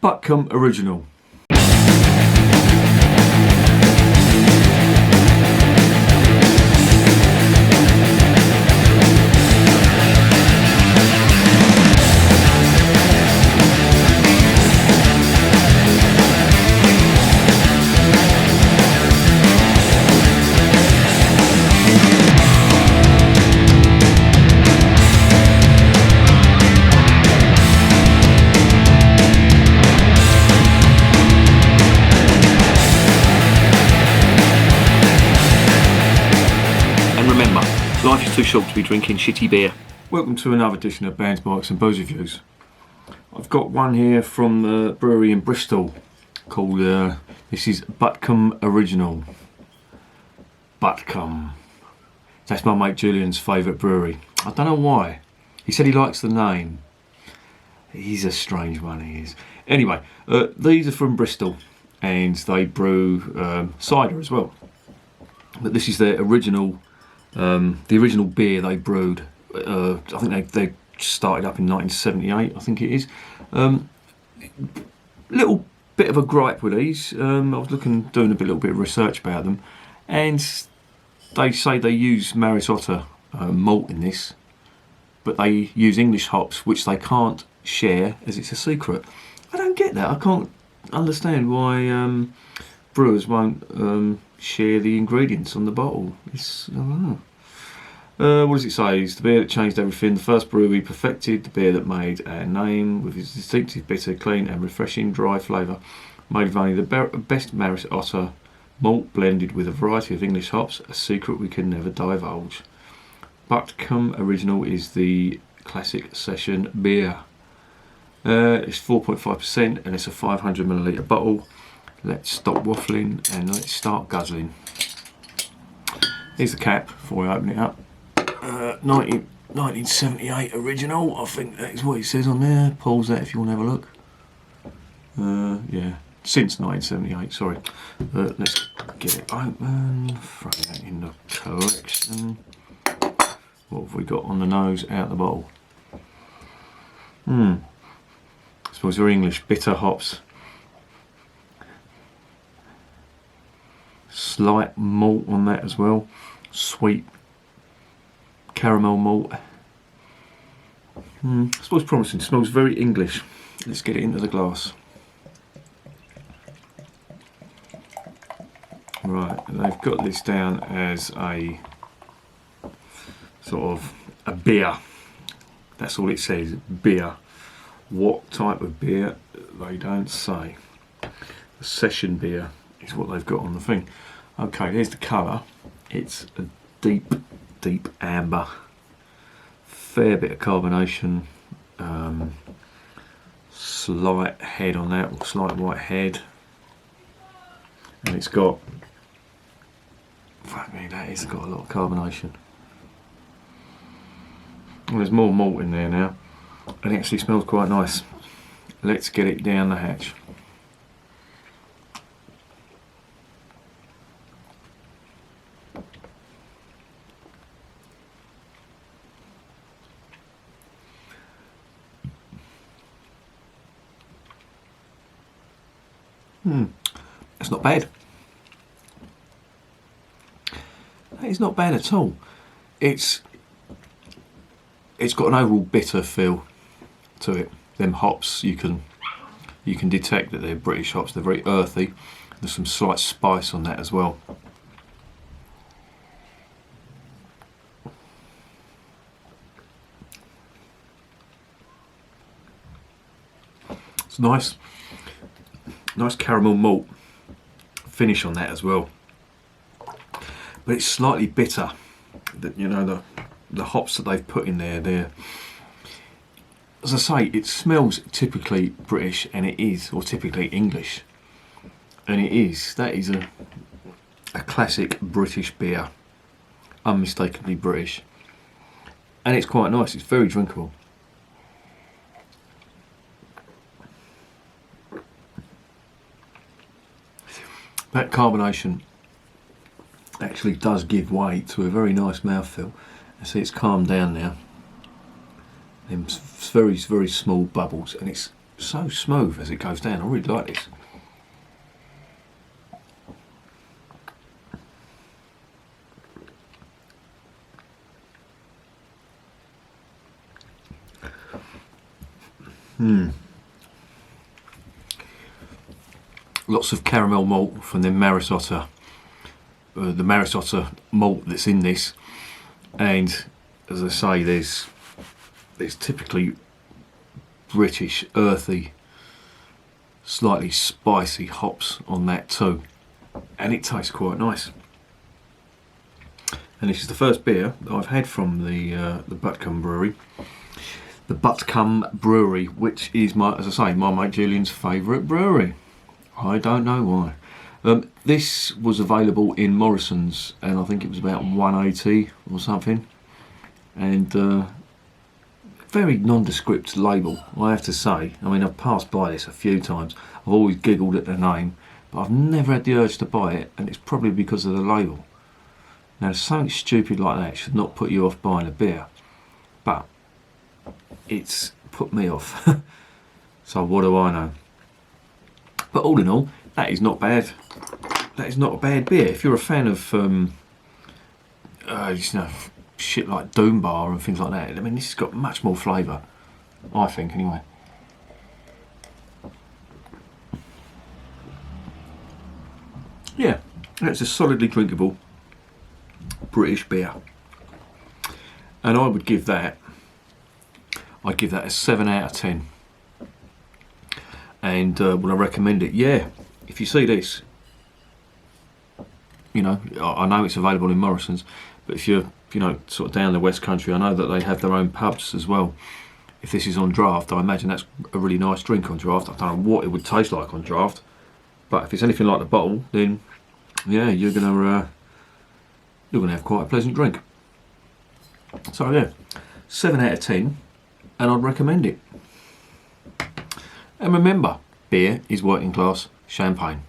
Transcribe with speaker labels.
Speaker 1: Butcombe Original.
Speaker 2: Life is too short to be drinking shitty beer.
Speaker 1: Welcome to another edition of Bands, Bikes and Booze Reviews. I've got one here from the brewery in Bristol called, this is Butcombe Original. Butcombe. That's my mate Julian's favourite brewery. I don't know why. He said he likes the name. He's a strange one, he is. Anyway, these are from Bristol and they brew cider as well. But this is their original. The original beer they brewed, I think they started up in 1978, I think it is. Little bit of a gripe with these. I was doing a little bit of research about them, and they say they use Maris Otter malt in this, but they use English hops, which they can't share as it's a secret. I don't get that. I can't understand why brewers won't share the ingredients on the bottle. I don't know. What does it say? It's the beer that changed everything. The first brewery perfected the beer that made our name with its distinctive, bitter, clean and refreshing dry flavour. Made with only the best Maris Otter malt blended with a variety of English hops, a secret we can never divulge. Butcombe Original is the classic session beer. It's 4.5% and it's a 500ml bottle. Let's stop waffling and let's start guzzling. Here's the cap before we open it up. 1978 original, I think that is what it says on there. Pause that if you want to have a look. Yeah, since 1978, sorry. Let's get it open, throw that in the collection. What have we got on the nose out the bottle? I suppose they're English, bitter hops. Slight malt on that as well. Sweet caramel malt. I suppose promising. Smells very English. Let's get it into the glass. Right, they've got this down as a sort of a beer. That's all it says, beer. What type of beer? They don't say. A session beer is what they've got on the thing. Okay, here's the colour. It's a deep amber. Fair bit of carbonation. Slight head on that, or slight white head. And it's got, fuck me, that has got a lot of carbonation. Well, there's more malt in there now, and it actually smells quite nice. Let's get it down the hatch. That's not bad. That is not bad at all. It's got an overall bitter feel to it. Them hops, you can detect that they're British hops. They're very earthy. There's some slight spice on that as well. It's nice caramel malt finish on that as well, but it's slightly bitter. That, you know, the hops that they've put in there, they're, as I say, it smells typically British, and it is, or typically English, and it is. That is a classic British beer, unmistakably British, and it's quite nice. It's very drinkable. That carbonation actually does give way to a very nice mouthfeel. I see it's calmed down now. Them very small bubbles, and it's so smooth as it goes down. I really like this. Lots of caramel malt from the Maris Otter. The Maris Otter malt that's in this, and as I say, there's typically British earthy, slightly spicy hops on that too, and it tastes quite nice. And this is the first beer that I've had from the Butcombe Brewery, the Butcombe Brewery, which is as I say, my mate Julian's favourite brewery. I don't know why. This was available in Morrison's, and I think it was about 180 or something, and very nondescript label, I have to say. I mean, I've passed by this a few times. I've always giggled at the name, but I've never had the urge to buy it, and it's probably because of the label. Now, something stupid like that should not put you off buying a beer, but it's put me off. So what do I know? But all in all, that is not bad. That is not a bad beer. If you're a fan of shit like Doom Bar and things like that, I mean, this has got much more flavour, I think, anyway. Yeah, it's a solidly drinkable British beer, and I would give that. I'd give that a 7 out of 10. And would I recommend it? Yeah. If you see this, you know, I know it's available in Morrison's, but if you're, sort of down the West Country, I know that they have their own pubs as well. If this is on draft, I imagine that's a really nice drink on draft. I don't know what it would taste like on draft, but if it's anything like the bottle, then yeah, you're gonna have quite a pleasant drink. So yeah, 7 out of 10, and I'd recommend it. And remember, beer is working class champagne.